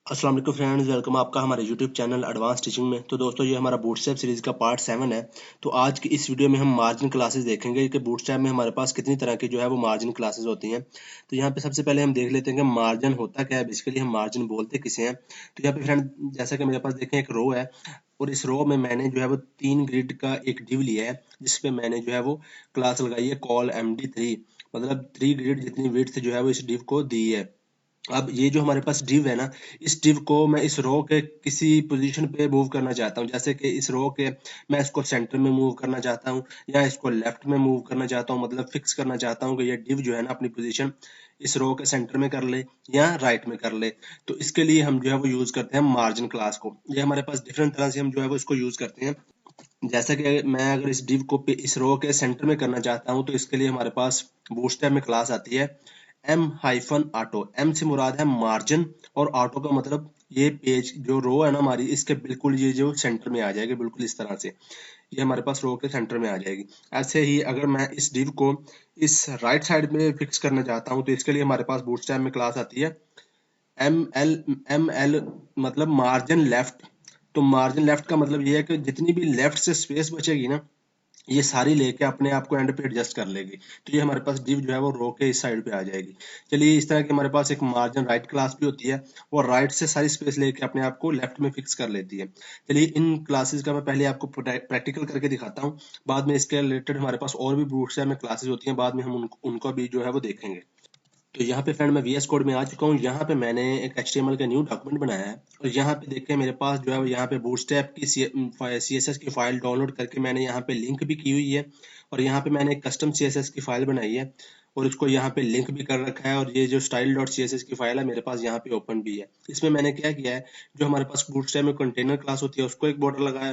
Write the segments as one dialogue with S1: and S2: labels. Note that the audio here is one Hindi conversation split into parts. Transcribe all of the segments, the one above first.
S1: अस्सलाम वालेकुम फ्रेंड्स, वेलकम आपका हमारे यूट्यूब चैनल एडवांस टीचिंग में। तो दोस्तों, ये हमारा बूटस्ट्रैप सीरीज़ का पार्ट 7 है। तो आज की इस वीडियो में हम मार्जिन क्लासेस देखेंगे कि बूटस्ट्रैप में हमारे पास कितनी तरह की जो है वो मार्जिन क्लासेस होती हैं। तो यहाँ पे सबसे पहले हम देख लेते हैं कि मार्जिन होता क्या है, बेसिकली हम मार्जिन बोलते किसे हैं। तो यहाँ पे फ्रेंड, जैसा कि मेरे पास देखें एक रो है, और इस रो में मैंने जो है वो 3 ग्रिड का एक डिव लिया है, जिसपे मैंने जो है वो क्लास लगाई है कॉल MD3। मतलब 3 ग्रिड जितनी विड्थ जो है वो इस डिव को दी है। अब ये जो हमारे पास div है ना, इस div को मैं इस रो के किसी पोजीशन पे मूव करना चाहता हूँ। जैसे कि इस रो के मैं इसको सेंटर में मूव करना चाहता हूँ, या इसको लेफ्ट में मूव करना चाहता हूँ। मतलब फिक्स करना चाहता हूँ कि ये div जो है ना अपनी पोजीशन इस रो के सेंटर में कर ले या राइट में कर ले। तो इसके लिए हम जो है वो यूज करते हैं मार्जिन क्लास को। ये हमारे पास डिफरेंट तरह से हम जो है वो इसको यूज करते हैं। जैसा कि मैं अगर इस div को इस रो के सेंटर में करना चाहता हूँ, तो इसके लिए हमारे पास बूटस्ट्रैप में क्लास आती है M-ऑटो। एम से मुराद है मार्जिन, और ऑटो का मतलब ये पेज जो रो है ना हमारी, इसके बिल्कुल ये जो सेंटर में आ जाएगी, बिल्कुल इस तरह से ये हमारे पास रो के सेंटर में आ जाएगी। ऐसे ही अगर मैं इस div को इस राइट साइड में फिक्स करना चाहता हूँ, तो इसके लिए हमारे पास बूटस्ट्रैप में क्लास आती है एम एल मतलब मार्जिन लेफ्ट। तो मार्जिन लेफ्ट का मतलब ये है कि जितनी भी लेफ्ट से स्पेस बचेगी ना, ये सारी लेके अपने आप को एंड पे एडजस्ट कर लेगी। तो ये हमारे पास div जो है वो रो के इस साइड पे आ जाएगी। चलिए, इस तरह की हमारे पास एक मार्जिन राइट क्लास भी होती है, वो राइट से सारी स्पेस लेके अपने आप को लेफ्ट में फिक्स कर लेती है। चलिए, इन क्लासेस का मैं पहले आपको प्रैक्टिकल करके दिखाता हूँ। बाद में इसके रिलेटेड हमारे पास और भी बूट्स में क्लासेस होती हैं, बाद में हम उनको भी जो है वो देखेंगे। तो यहाँ पे फ्रेंड मैं VS कोड में आ चुका हूँ। यहाँ पे मैंने एक HTML का न्यू डॉक्यूमेंट बनाया है, और यहाँ पे देखिए मेरे पास जो है यहाँ पे बूटस्ट्रैप की CSS की फाइल डाउनलोड करके मैंने यहाँ पे लिंक भी की हुई है, और यहाँ पे मैंने एक कस्टम CSS की फाइल बनाई है, और इसको यहाँ पे लिंक भी कर रखा है। और ये जो style.css की फाइल है मेरे पास यहाँ पे ओपन भी है। इसमें मैंने क्या किया है, जो हमारे पास बूटस्ट्रैप में कंटेनर क्लास होती है उसको एक बॉर्डर लगाया,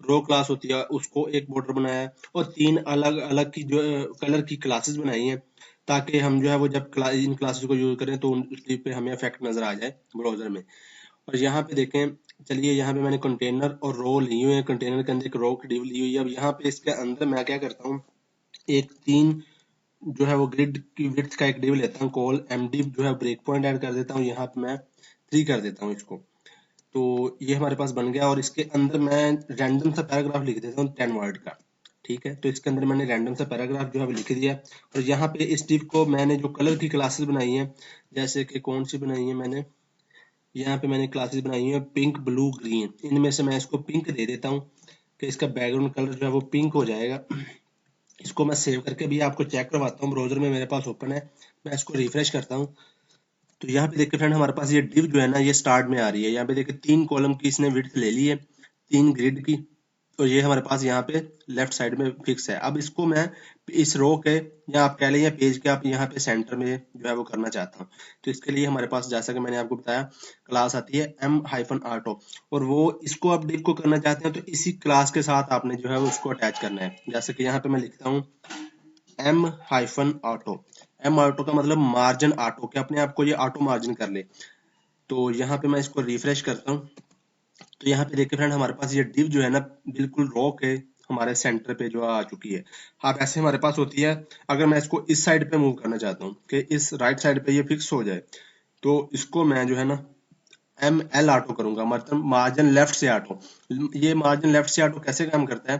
S1: रो क्लास होती है उसको एक बॉर्डर बनाया, और 3 अलग अलग की जो कलर की क्लासेस बनाई हैं, ताकि हम जो है वो जब इन क्लासेस को यूज करें तो उसके पे हमें इफेक्ट नजर आ जाए ब्राउजर में। और यहाँ पे देखें, चलिए यहाँ पे मैंने कंटेनर और रो ली हुई है, कंटेनर के अंदर एक रो की डिव ली हुई है। अब यहाँ पे इसके अंदर मैं क्या करता हूँ, एक 3 जो है वो ग्रिड की विड्थ का एक डिव लेता हूँ, कॉल MD जो है ब्रेक पॉइंट ऐड कर देता हूँ, यहाँ पे मैं 3 कर देता हूँ इसको। तो ये हमारे पास बन गया, और इसके अंदर मैं रैंडम सा पैराग्राफ लिख देता हूँ 10 वर्ड का। ठीक है, तो इसके अंदर मैंने रैंडम सा पैराग्राफ जो है वो लिख दिया। और यहाँ पे इस div को मैंने जो कलर की क्लासेस बनाई हैं, जैसे कि कौन सी बनाई है मैंने, यहाँ पे मैंने क्लासेस बनाई है पिंक ब्लू ग्रीन। इनमें से मैं इसको पिंक दे देता हूँ कि इसका बैकग्राउंड कलर जो है वो पिंक हो जाएगा। इसको मैं सेव करके भी आपको चेक करवाता हूँ, ब्राउजर में मेरे पास ओपन है, मैं इसको रिफ्रेश करता हूँ। तो यहाँ पे देखिए फ्रेंड, हमारे पास ये div जो है ना ये स्टार्ट में आ रही है। यहाँ पे देखिए 3 कॉलम की इसने विड्थ ले ली है, 3 ग्रिड की, और ये हमारे पास यहाँ पे लेफ्ट साइड में फिक्स है। अब इसको मैं इस रो के, या आप कह लें या पेज के, आप यहाँ पे सेंटर में जो है वो करना चाहता हूँ। तो इसके लिए हमारे पास, जैसा कि मैंने आपको बताया, क्लास आती है M-ऑटो, और वो इसको आप div को करना चाहते हैं तो इसी क्लास के साथ आपने जो है वो उसको अटैच करना है। जैसे कि यहाँ पे मैं लिखता हूँ M-ऑटो। M-ऑटो का मतलब मार्जिन ऑटो, के अपने आप को ये ऑटो मार्जिन कर ले। तो यहाँ पे मैं इसको रिफ्रेश करता हूँ। तो यहाँ पे देखिए फ्रेंड, हमारे पास ये div जो है ना बिल्कुल रो के हमारे सेंटर पे जो आ चुकी है। हाँ, ऐसे हमारे पास होती है। अगर मैं इसको इस साइड पे मूव करना चाहता हूँ कि इस राइट साइड पे ये फिक्स हो जाए, तो इसको मैं जो है ना ML ऑटो करूंगा, मतलब मार्जिन लेफ्ट से ऑटो। ये मार्जिन लेफ्ट से ऑटो कैसे काम करता है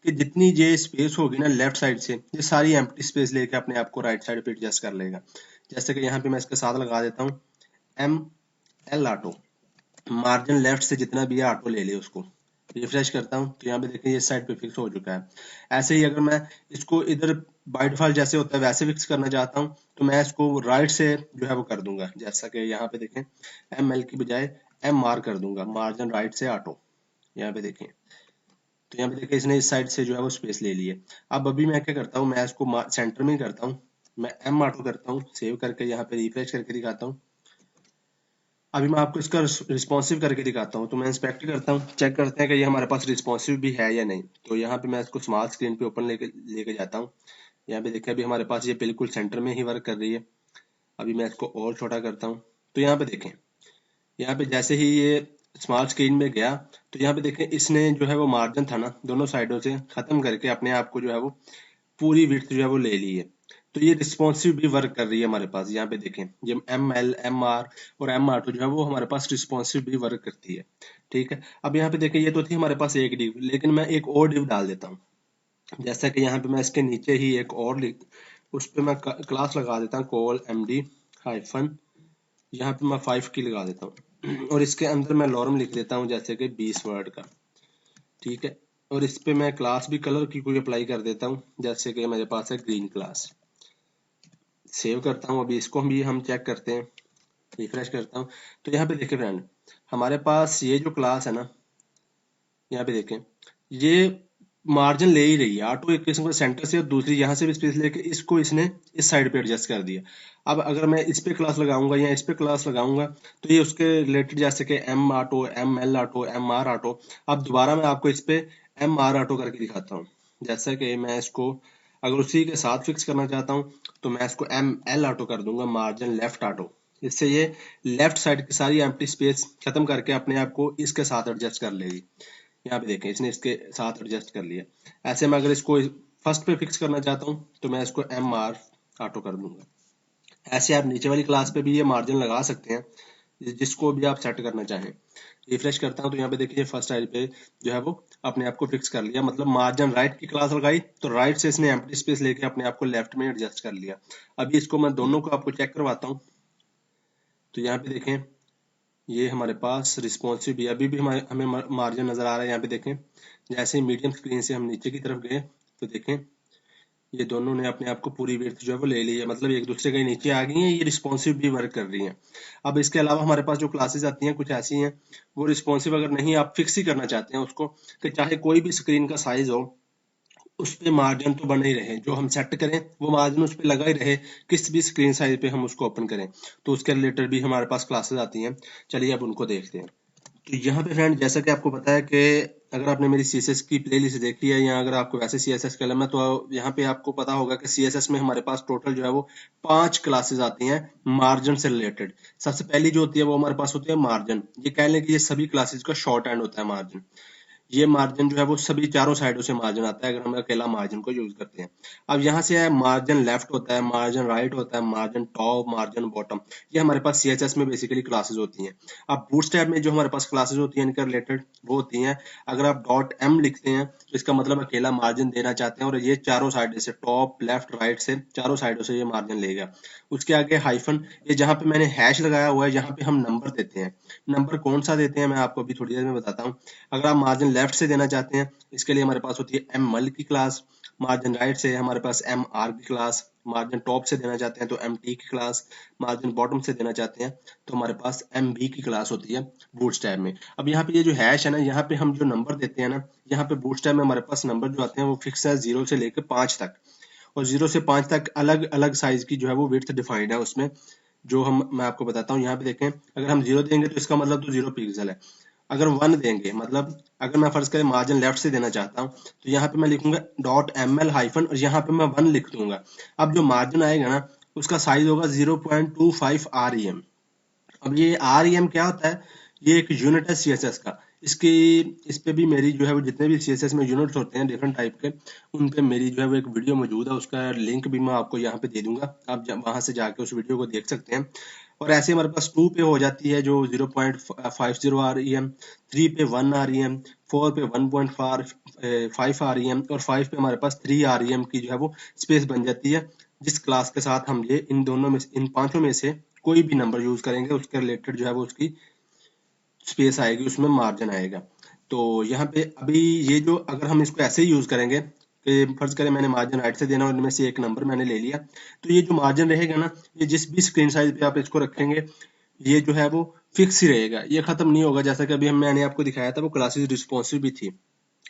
S1: कि जितनी ये स्पेस होगी ना लेफ्ट साइड से, ये सारी एम्प्टी स्पेस लेके अपने आप को राइट साइड पे एडजस्ट कर लेगा। जैसे कि यहाँ पे मैं इसके साथ लगा देता हूँ ML ऑटो। मार्जिन लेफ्ट से जितना भी है ऑटो ले ले उसको। रिफ्रेश करता हूँ तो यहाँ पे देखिए इस साइड पे फिक्स हो चुका है। ऐसे ही अगर मैं इसको इधर बाय डिफॉल्ट जैसे होता है वैसे फिक्स करना चाहता हूँ, तो मैं इसको राइट से जो है वो कर दूंगा। जैसा कि यहाँ पे देखें, ML की बजाय MR कर दूंगा, मार्जिन राइट से ऑटो। यहाँ पे देखें, तो यहाँ पे देखिए इसने इस साइड से जो है वो स्पेस ले ली है। अब अभी मैं क्या करता हूँ, मैं इसको सेंटर में ही करता हूँ, मैं M ऑटो करता हूँ, सेव करके यहाँ पे रिफ्रेश करके दिखाता हूँ। अभी मैं आपको इसका रिस्पॉन्सिव करके दिखाता हूँ। तो मैं इंस्पेक्ट करता हूँ, चेक करते हैं कि ये हमारे पास रिस्पॉन्सिव भी है या नहीं। तो यहाँ पे मैं इसको स्मॉल स्क्रीन पे ओपन लेके जाता हूँ। यहाँ पे देखिए अभी हमारे पास ये बिल्कुल सेंटर में ही वर्क कर रही है। अभी मैं इसको और छोटा करता हूँ। तो यहाँ पे देखें, यहाँ पे जैसे ही ये स्मॉल स्क्रीन में गया, तो यहाँ पे देखें इसने जो है वो मार्जिन था ना दोनों साइडों से खत्म करके अपने आप को जो है वो पूरी विड्थ जो है वो ले ली है। तो ये रिस्पॉन्सिव भी वर्क कर रही है हमारे पास। यहाँ पे देखें ये ML MR और MR2 जो है वो हमारे पास रिस्पॉन्सिव भी वर्क करती है। ठीक है, अब यहाँ पे देखें ये तो थी हमारे पास एक डिव, लेकिन मैं एक और डिव डाल देता हूँ। जैसा कि यहाँ पे मैं इसके नीचे ही एक और लिख, उस पर मैं क्लास लगा देता हूँ कॉल MD हाइफन, यहाँ पे मैं 5 की लगा देता हूँ और इसके अंदर मैं लॉरम लिख देता हूँ जैसे कि 20 वर्ड का। ठीक है, और इस पे मैं क्लास भी कलर की कोई अप्लाई कर देता हूँ, जैसे कि मेरे पास है ग्रीन क्लास। सेव करता हूँ, अभी इसको भी हम चेक करते हैं, रिफ्रेश करता हूँ। तो यहाँ पे देखिए फ्रेंड, हमारे पास ये जो क्लास है ना, यहाँ पे देखें ये मार्जिन ले ही रही है ऑटो, एक किस्म का सेंटर से और दूसरी यहाँ से भी स्पेस लेके इसको इसने इस साइड पे एडजस्ट कर दिया। अब अगर मैं इस पे क्लास लगाऊंगा या इस पे क्लास लगाऊंगा तो ये उसके रिलेटेड जैसे कि M auto ML auto MR auto. अब दोबारा मैं आपको इस पे MR ऑटो करके दिखाता हूँ। जैसा कि मैं इसको अगर उसी के साथ फिक्स करना चाहता हूँ तो मैं इसको ML ऑटो कर दूंगा, मार्जिन लेफ्ट ऑटो। इससे ये लेफ्ट साइड की सारी एम्प्टी स्पेस खत्म करके अपने आप को इसके साथ एडजस्ट कर लेगी। यहाँ पे देखें इसने इसके साथ एडजस्ट कर लिया। ऐसे में अगर इसको फर्स्ट पे फिक्स करना चाहता हूँ तो मैं इसको MR ऑटो कर दूंगा। ऐसे आप नीचे वाली क्लास पे भी ये मार्जिन लगा सकते हैं जिसको भी आप सेट करना चाहें। रिफ्रेश करता हूँ तो यहाँ पे देखिए फर्स्ट साइड पे जो है वो अपने आप को फिक्स कर लिया, मतलब मार्जिन राइट की क्लास लगाई तो राइट से इसने एम्प्टी स्पेस लेके अपने आप को लेफ्ट में एडजस्ट कर लिया। अभी इसको मैं दोनों को आपको चेक करवाता हूँ। तो यहाँ पे देखें ये हमारे पास रिस्पॉन्सिव भी, अभी भी हमें मार्जिन नजर आ रहा है। यहाँ पे देखें जैसे ही मीडियम स्क्रीन से हम नीचे की तरफ गए तो देखें ये दोनों ने अपने आप को पूरी विड्थ जो है वो ले ली है, मतलब एक दूसरे के नीचे आ गई हैं, ये रिस्पॉन्सिव भी वर्क कर रही हैं। अब इसके अलावा हमारे पास जो क्लासेस आती हैं कुछ ऐसी हैं वो रिस्पॉन्सिव अगर नहीं आप फिक्स ही करना चाहते हैं उसको, कि चाहे कोई भी स्क्रीन का साइज हो उस पे मार्जिन तो बने ही रहे, जो हम सेट करें वो मार्जिन उस पे लगा ही रहे, किस भी स्क्रीन साइज पे हम उसको ओपन करें। तो उसके रिलेटेड भी हमारे पास क्लासेस आती हैं, चलिए अब उनको देखते हैं। तो यहाँ पे फ्रेंड जैसा कि आपको पता है कि अगर आपने मेरी CSS की प्लेलिस्ट देखी है या अगर आपको वैसे CSS का इल्म है तो यहाँ पे आपको पता होगा कि CSS में हमारे पास टोटल जो है वो 5 क्लासेस आती हैं मार्जिन से रिलेटेड। सबसे पहली जो होती है वो हमारे पास होती है मार्जिन, ये कह लें कि ये सभी क्लासेस का शॉर्ट हैंड होता है मार्जिन। ये मार्जिन जो है वो सभी चारों साइडों से मार्जिन आता है अगर हम अकेला मार्जिन को यूज करते हैं। अब यहाँ से है मार्जिन लेफ्ट होता है, मार्जिन राइट होता है, मार्जिन टॉप, मार्जिन बॉटम, ये हमारे पास CSS में बेसिकली क्लासेस होती हैं। अब बूटस्ट्रैप में जो हमारे पास क्लासेस होती हैं इनके रिलेटेड वो होती हैं, अगर आप .m लिखते हैं तो इसका मतलब अकेला मार्जिन देना चाहते हैं और ये चारों साइड से टॉप लेफ्ट राइट से चारों साइडों से ये मार्जिन लेगा। उसके आगे हाइफन, ये जहाँ पे मैंने हैश लगाया हुआ है यहाँ पे हम नंबर देते हैं। नंबर कौन सा देते हैं मैं आपको अभी थोड़ी देर में बताता हूँ। अगर आप मार्जिन लेफ्ट से देना चाहते हैं इसके लिए हमारे पास होती है ML की क्लास, मार्जिन राइट से हमारे पास MR की क्लास, मार्जिन टॉप से देना चाहते हैं तो MT की क्लास, मार्जिन बॉटम से देना चाहते हैं तो हमारे पास MB की क्लास होती है बूटस्ट्रैप में। अब यहाँ पे ये जो हैश है ना, यहाँ पे हम जो नंबर देते हैं ना, यहाँ पे बूटस्ट्रैप में हमारे पास नंबर जो आते हैं वो फिक्स है 0 से लेकर 5 तक, और 0 से 5 तक अलग अलग साइज की जो है वो विड्थ डिफाइंड है उसमें। जो हम मैं आपको बताता हूँ, यहाँ पे देखें अगर हम 0 देंगे तो इसका मतलब तो 0 पिक्सल है। अगर 1 देंगे मतलब अगर मैं फर्ज करें मार्जिन लेफ्ट से देना चाहता हूँ तो यहाँ पे मैं लिखूंगा .ml हाइफन और यहाँ पे मैं 1 लिख दूंगा। अब जो मार्जिन आएगा ना उसका साइज होगा 0.25 REM। अब ये REM क्या होता है, ये एक यूनिट है CSS का। इसकी इस पे भी मेरी जो है वो जितने भी CSS में यूनिट्स होते हैं डिफरेंट टाइप के, उन पे मेरी जो है वो एक वीडियो मौजूद है, उसका लिंक भी मैं आपको यहाँ पे दे दूंगा, आप वहां से जाके उस वीडियो को देख सकते हैं। और ऐसे हमारे पास 2 पे हो जाती है जो 0.50 REM, 3 पे 1 REM, 4 पे 1.5 REM और 5 पे हमारे पास 3 REM की जो है वो स्पेस बन जाती है, जिस क्लास के साथ हम ये इन दोनों में इन पांचों में से कोई भी नंबर यूज करेंगे उसके रिलेटेड जो है वो उसकी स्पेस आएगी, उसमें मार्जिन आएगा। तो यहाँ पे अभी ये जो अगर हम इसको ऐसे ही यूज करेंगे कि फर्ज करें मैंने मार्जिन राइट से देना और इनमें से एक नंबर मैंने ले लिया, तो ये जो मार्जिन रहेगा ना, ये जिस भी स्क्रीन साइज पे आप इसको रखेंगे ये जो है वो फिक्स ही रहेगा, ये खत्म नहीं होगा। जैसा कि अभी हम मैंने आपको दिखाया था वो क्लासेस रिस्पॉन्सिव भी थी,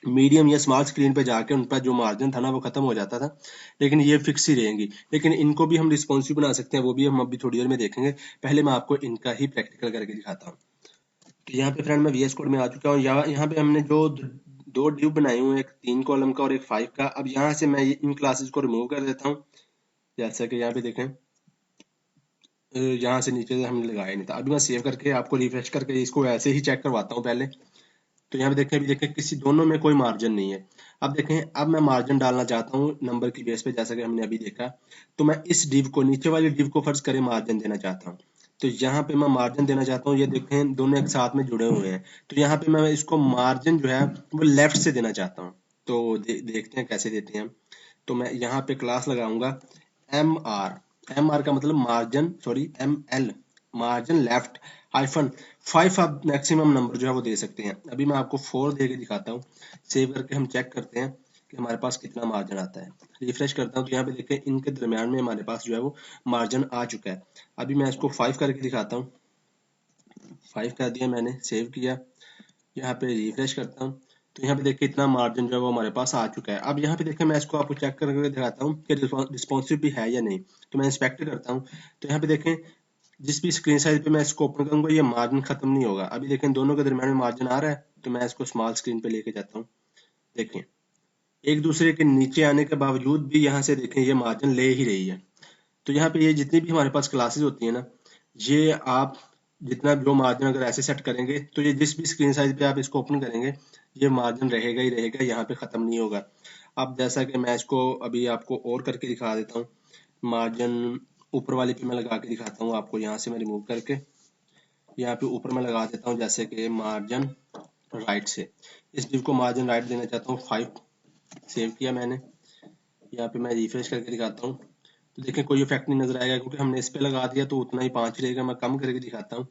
S1: मीडियम या स्मॉल स्क्रीन पे जाके उन पर जो मार्जिन था ना वो खत्म हो जाता था, लेकिन ये फिक्स ही रहेंगी। लेकिन इनको भी हम रिस्पॉन्सिव बना सकते हैं, वो भी हम अभी थोड़ी देर में देखेंगे। पहले मैं आपको इनका ही प्रैक्टिकल करके दिखाता हूँ। तो यहाँ पे फ्रेंड मैं VS कोड में आ चुका हूँ। यहाँ पे हमने जो दो डिव बनाए हुए हैं, एक 3 कॉलम का और एक 5 का। अब यहाँ से मैं इन क्लासेस को रिमूव कर देता हूँ। जैसा कि यहाँ पे देखें यहाँ से नीचे से हमने लगाया नहीं था। अभी मैं सेव करके आपको रिफ्रेश करके इसको ऐसे ही चेक करवाता हूँ पहले। तो यहाँ पे देखें, अभी देखें किसी दोनों में कोई मार्जिन नहीं है। अब देखें, अब मैं मार्जिन डालना चाहता हूँ नंबर की बेस पे, जैसा कि हमने अभी देखा। तो मैं इस डिव को, नीचे वाली डिव को फर्ज करें मार्जिन देना चाहता हूँ। तो यहाँ पे मैं मार्जिन देना चाहता हूँ, ये देखें दोनों एक साथ में जुड़े हुए हैं। तो यहाँ पे मैं इसको मार्जिन जो है वो लेफ्ट से देना चाहता हूँ। तो देखते हैं कैसे देते हैं हम। तो मैं यहाँ पे क्लास लगाऊंगा एम आर। एम आर का मतलब margin, sorry M L, margin left hyphen 5। आप मैक्सिमम नंबर जो है वो दे सकते हैं। अभी मैं आपको 4 दे के दिखाता हूँ। सेव करके हम चेक करते हैं कि हमारे पास कितना मार्जिन आता है। रिफ्रेश करता हूँ तो यहाँ पे देखें इनके दरमियान में हमारे पास जो है वो मार्जिन आ चुका है। अभी मैं इसको 5 करके दिखाता हूँ। 5 कर दिया मैंने, सेव किया, यहाँ पे रिफ्रेश करता हूँ तो यहाँ पे देखिए इतना मार्जिन जो है वो हमारे पास आ चुका है। अब यहाँ पे देखिए मैं इसको आपको चेक करके दिखाता हूँ कि रिस्पॉन्सिव भी है या नहीं। तो मैं इंस्पेक्ट करता हूँ तो यहाँ पे देखें जिस भी स्क्रीन साइज पे मैं इसको ओपन करूंगा ये मार्जिन खत्म नहीं होगा। अभी देखें दोनों के दरम्यान में मार्जिन आ रहा है, तो मैं इसको स्मॉल स्क्रीन पे लेके जाता हूँ। देखें एक दूसरे के नीचे आने के बावजूद भी यहाँ से देखें ये मार्जिन ले ही रही है। तो यहाँ पे ये जितनी भी हमारे पास क्लासेस होती है ना, ये आप जितना जो मार्जिन अगर ऐसे सेट करेंगे तो ये जिस भी स्क्रीन साइज पे आप इसको ओपन करेंगे ये मार्जिन रहेगा ही रहेगा, यहाँ पे खत्म नहीं होगा। अब जैसा कि मैं इसको अभी आपको और करके दिखा देता हूँ, मार्जिन ऊपर वाले पे मैं लगा के दिखाता हूँ आपको। यहाँ से मैं रिमूव करके यहाँ पे ऊपर मैं लगा देता हूँ, जैसे कि मार्जिन राइट से। इस डिव को मार्जिन राइट देना चाहता हूँ 5। सेव किया मैंने, यहाँ पे मैं रिफ्रेश करके दिखाता हूँ तो देखें कोई इफेक्ट नहीं नजर आएगा क्योंकि हमने इस पे लगा दिया तो उतना ही 5 रहेगा। मैं कम करके दिखाता हूँ,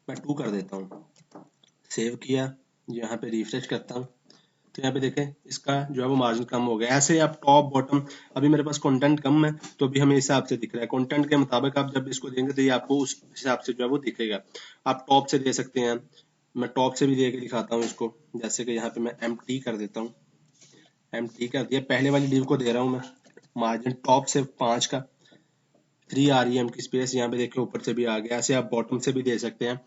S1: मैं 2 कर देता हूँ। सेव किया, यहाँ पे रिफ्रेश करता हूँ तो यहाँ पे देखें इसका जो है वो मार्जिन कम हो गया। ऐसे आप टॉप बॉटम, अभी मेरे पास कंटेंट कम है तो अभी हमें इस हिसाब से दिख रहा है। कंटेंट के मुताबिक आप जब इसको देंगे तो ये आपको उस हिसाब से जो है वो दिखेगा। आप टॉप से दे सकते हैं, मैं टॉप से भी दे के दिखाता हूँ इसको। जैसे कि यहाँ पे मैं MT कर देता हूँ, MT कर दिया, पहले वाली डिव को दे रहा हूँ मैं मार्जिन टॉप से 5 का, 3 REM की स्पेस यहाँ पे देखें ऊपर से भी आ गया। ऐसे आप बॉटम से भी दे सकते हैं,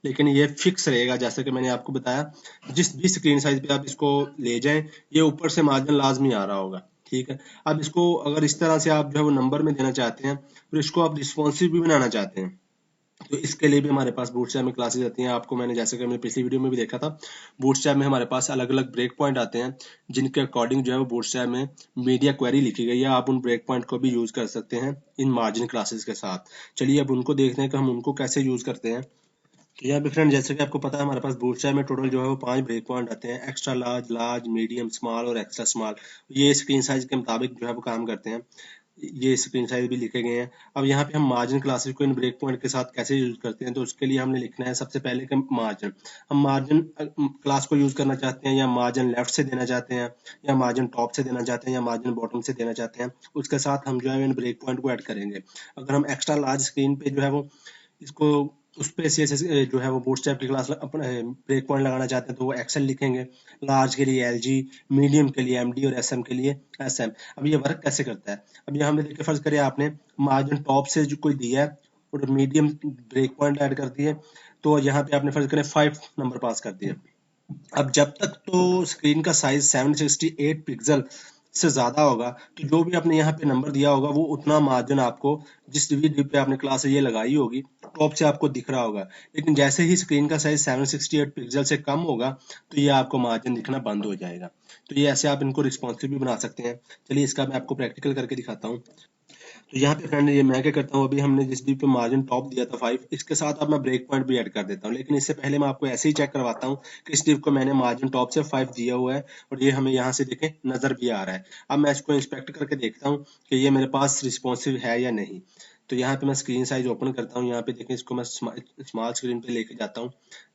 S1: लेकिन ये फिक्स रहेगा। जैसे कि मैंने आपको बताया जिस भी स्क्रीन साइज पे आप इसको ले जाएं ये ऊपर से मार्जिन लाजमी आ रहा होगा। ठीक है, अब इसको अगर इस तरह से आप जो है वो नंबर में देना चाहते हैं और इसको आप रिस्पॉन्सिव भी बनाना चाहते हैं तो इसके लिए भी हमारे पास बूटस्ट्रैप में क्लासेस आती हैं। आपको मैंने जैसे कि मैंने पिछली वीडियो में भी देखा था, बूटस्ट्रैप में हमारे पास अलग अलग ब्रेक पॉइंट आते हैं जिनके अकॉर्डिंग जो है वो बूटस्ट्रैप में मीडिया क्वेरी लिखी गई है। आप उन ब्रेक पॉइंट को भी यूज कर सकते हैं इन मार्जिन क्लासेस के साथ। चलिए अब उनको देखते हैं कि हम उनको कैसे यूज करते हैं। तो यहाँ पे फ्रेंड जैसे कि आपको पता है हमारे पास बूटस्ट्रैप में टोटल जो है वो 5 ब्रेक पॉइंट आते हैं, extra large, large, medium, small और एक्स्ट्रा स्मॉल। ये स्क्रीन साइज के मुताबिक जो है वो काम करते हैं, ये स्क्रीन साइज भी लिखे गए हैं। अब यहाँ पे हम मार्जिन क्लासेस को इन ब्रेक पॉइंट के साथ कैसे यूज करते हैं, तो उसके लिए हमने लिखना है सबसे पहले कि मार्जिन, हम मार्जिन क्लास को यूज करना चाहते हैं या मार्जिन लेफ्ट से देना चाहते हैं या मार्जिन टॉप से देना चाहते हैं या मार्जिन बॉटम से देना चाहते हैं, उसके साथ हम जो है इन ब्रेक पॉइंट को ऐड करेंगे। अगर हम एक्स्ट्रा लार्ज स्क्रीन पे जो है वो इसको उस पे CSS जो है वो बूटस्ट्रैप की क्लास अपने ब्रेक पॉइंट लगाना चाहते हैं तो वो एक्सेल लिखेंगे, लार्ज के लिए LG, मीडियम के लिए MD और SM के लिए SM। अब ये वर्क कैसे करता है, अब यहाँ पे देखिए फर्ज करिए आपने मार्जिन टॉप से जो कोई दिया है और मीडियम ब्रेक पॉइंट ऐड कर दिए, तो यहाँ पे आपने फर्ज करें 5 नंबर पास कर दिया। अब जब तक तो स्क्रीन का साइज 768 पिक्सल से ज्यादा होगा तो जो भी आपने यहाँ पे नंबर दिया होगा वो उतना मार्जिन आपको जिस भी डिव पे आपने क्लास ये लगाई होगी टॉप से आपको दिख रहा होगा। लेकिन जैसे ही स्क्रीन का साइज 768 पिक्सल से कम होगा तो ये आपको मार्जिन दिखना बंद हो जाएगा। तो ये ऐसे आप इनको रिस्पॉन्सिव भी बना सकते हैं। चलिए इसका मैं आपको प्रैक्टिकल करके दिखाता हूँ। तो यहाँ पे फ्रेंड ये मैं क्या करता हूँ, अभी हमने जिस डिव पे मार्जिन टॉप दिया था 5, इसके साथ अब मैं ब्रेक पॉइंट भी ऐड कर देता हूँ। लेकिन इससे पहले मैं आपको ऐसे ही चेक करवाता हूँ कि इस डिव को मैंने मार्जिन टॉप से 5 दिया हुआ है और ये हमें यहाँ से देखें नजर भी आ रहा है। अब मैं इसको इंस्पेक्ट करके देखता हूँ कि ये मेरे पास रिस्पॉन्सिव है या नहीं। तो यहाँ पे मैं स्क्रीन साइज ओपन करता हूँ, यहाँ पे देखें इसको मैं स्मॉल स्क्रीन पे लेके जाता हूँ।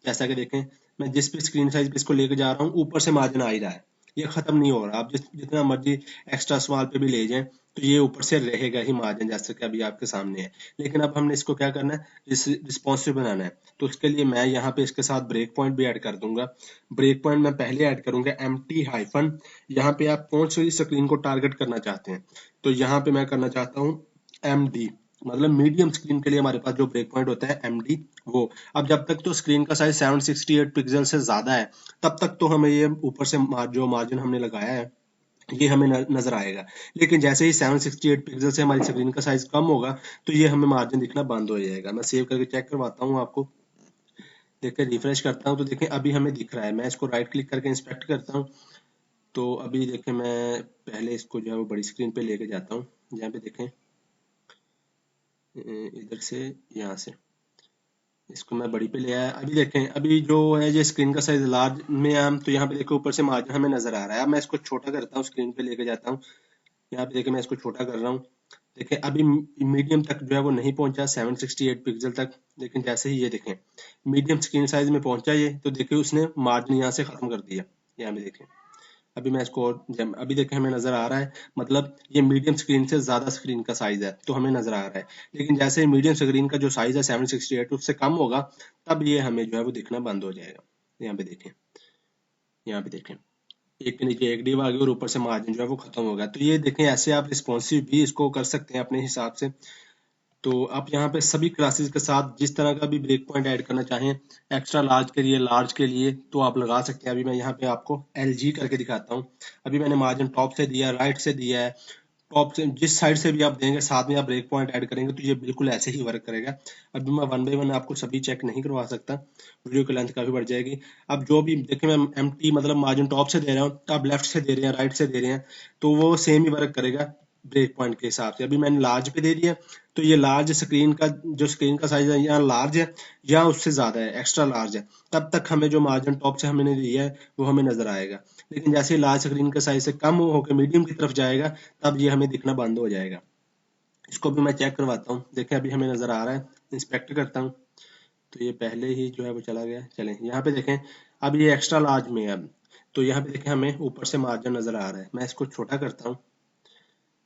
S1: जैसा कि देखें मैं जिस भी स्क्रीन साइज पे इसको लेके जा रहा हूँ ऊपर से मार्जिन आ ही रहा है, ये खत्म नहीं हो रहा। आप जितना मर्जी एक्स्ट्रा स्मॉल पे भी ले जाएं तो ये ऊपर से रहेगा ही मार्जिन, जैसे कि अभी आपके सामने है। लेकिन अब हमने इसको क्या करना है, रिस्पॉन्सिव बनाना है। तो उसके लिए मैं यहाँ पे इसके साथ ब्रेक पॉइंट भी ऐड कर दूंगा। ब्रेक पॉइंट मैं पहले ऐड करूंगा MT हाइफन, यहाँ पे आप कौन सी स्क्रीन को टारगेट करना चाहते हैं, तो यहाँ पे मैं करना चाहता हूँ MD, मतलब मीडियम स्क्रीन के लिए हमारे पास जो ब्रेक पॉइंट होता है MD वो। अब जब तक तो स्क्रीन का साइज 768 पिक्सल से ज्यादा है तब तक तो हमें ये ऊपर से जो मार्जिन हमने लगाया है ये हमें नजर आएगा। लेकिन जैसे ही 768 पिक्सल से हमारी स्क्रीन का साइज कम होगा तो ये हमें मार्जिन दिखना बंद हो जाएगा। मैं सेव करके चेक करवाता हूँ आपको। देखिए रिफ्रेश करता हूँ तो देखें अभी हमें दिख रहा है। मैं इसको राइट क्लिक करके इंस्पेक्ट करता हूँ तो अभी देखें मैं पहले इसको जो है वो बड़ी स्क्रीन पे लेके जाता हूँ। यहाँ पे देखें इधर से यहाँ से इसको मैं बड़ी पे ले आया। अभी देखें अभी जो है ये स्क्रीन का साइज लार्ज में हम तो यहाँ पे देखो ऊपर से मार्जिन हमें नजर आ रहा है। अब मैं इसको छोटा करता हूँ, स्क्रीन पे लेके जाता हूँ। यहाँ पे देखें मैं इसको छोटा कर रहा हूँ। देखिए अभी मीडियम तक जो है वो नहीं पहुंचा 768 पिक्सल तक, लेकिन जैसे ही ये देखें मीडियम स्क्रीन साइज में पहुंचा ये तो देखिए उसने मार्जिन यहाँ से खत्म कर दिया। यहाँ पे देखें अभी मैं इसको अभी देखें हमें नजर आ रहा है, मतलब ये मीडियम स्क्रीन से ज्यादा स्क्रीन का साइज है तो हमें नजर आ रहा है। लेकिन जैसे मीडियम स्क्रीन का जो साइज है 768 उससे कम होगा तब ये हमें जो है वो दिखना बंद हो जाएगा। यहाँ पे देखें, यहाँ पे देखें एक के नीचे एक डिव आ गई और ऊपर से मार्जिन जो है वो खत्म हो गया। तो ये देखें ऐसे आप रिस्पॉन्सिव भी इसको कर सकते हैं अपने हिसाब से। तो आप यहाँ पे सभी क्लासेस के साथ जिस तरह का भी ब्रेक पॉइंट ऐड करना चाहें, एक्स्ट्रा लार्ज के लिए तो आप लगा सकते हैं। अभी मैं यहाँ पे आपको LG करके दिखाता हूँ। अभी मैंने मार्जिन टॉप से दिया, राइट से दिया है, टॉप से जिस साइड से भी आप देंगे साथ में आप ब्रेक पॉइंट ऐड करेंगे तो ये बिल्कुल ऐसे ही वर्क करेगा। अभी मैं वन बाई वन आपको सभी चेक नहीं करवा सकता, वीडियो की लेंथ काफी बढ़ जाएगी। अब जो भी देखिए मैं MT मतलब मार्जिन टॉप से दे रहा हूँ, आप लेफ्ट से दे रहे हैं, राइट से दे रहे हैं तो वो सेम ही वर्क करेगा ब्रेक पॉइंट के हिसाब से। अभी मैंने लार्ज पे दे दिया तो ये लार्ज स्क्रीन का जो स्क्रीन का साइज है यहाँ लार्ज है या उससे ज्यादा है, एक्स्ट्रा लार्ज है, तब तक हमें जो मार्जिन टॉप से हमने दिया है वो हमें नजर आएगा। लेकिन जैसे ही लार्ज स्क्रीन के साइज से कम होकर मीडियम की तरफ जाएगा तब ये हमें दिखना बंद हो जाएगा। इसको भी मैं चेक करवाता हूँ। देखिए अभी हमें नजर आ रहा है, इंस्पेक्ट करता हूँ तो ये पहले ही जो है वो चला गया। चलें यहाँ पे देखें अब ये एक्स्ट्रा लार्ज में है। अब तो यहाँ पे देखें हमें ऊपर से मार्जिन नजर आ रहा है। मैं इसको छोटा करता हूँ,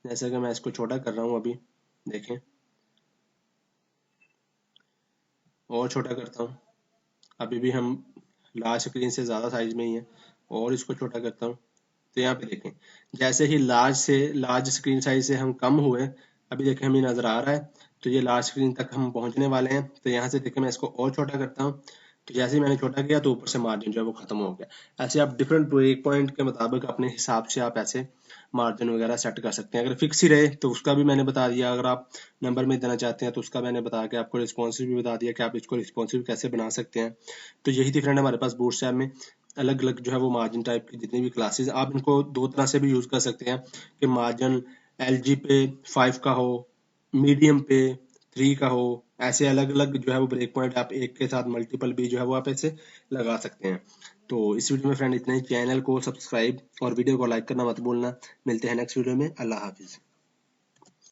S1: जैसे कि मैं इसको छोटा कर रहा हूँ अभी देखें, और छोटा करता हूँ। अभी भी हम लार्ज स्क्रीन से ज़्यादा साइज में ही है, और इसको छोटा करता हूँ। तो यहाँ पे देखें जैसे ही लार्ज स्क्रीन साइज से हम कम हुए, अभी देखें हमें नज़र आ रहा है तो ये लार्ज स्क्रीन तक हम पहुँचने वाले हैं। तो यहाँ से देखें मैं इसको और छोटा करता हूँ तो जैसे ही मैंने छोटा किया तो ऊपर से मार्जिन जो है वो खत्म हो गया। ऐसे आप डिफरेंट ब्रेक पॉइंट के मुताबिक अपने हिसाब से आप ऐसे मार्जिन वगैरह सेट कर सकते हैं। अगर फिक्स ही रहे तो उसका भी मैंने बता दिया, अगर आप नंबर में देना चाहते हैं तो उसका मैंने बता के आपको रिस्पॉन्सिव भी बता दिया कि आप इसको रिस्पॉन्सिव कैसे बना सकते हैं। तो यही थी फ्रेंड हमारे पास बूटस्ट्रैप में अलग अलग जो है वो मार्जिन टाइप की जितनी भी क्लासेस, आप इनको दो तरह से भी यूज कर सकते हैं कि मार्जिन LG पे 5 का हो, मीडियम पे 3 का हो, ऐसे अलग अलग जो है वो ब्रेक पॉइंट आप एक के साथ मल्टीपल भी जो है वो आप ऐसे लगा सकते हैं। तो इस वीडियो में फ्रेंड इतना ही। चैनल को सब्सक्राइब और वीडियो को लाइक करना मत भूलना। मिलते हैं नेक्स्ट वीडियो में। अल्लाह हाफिज।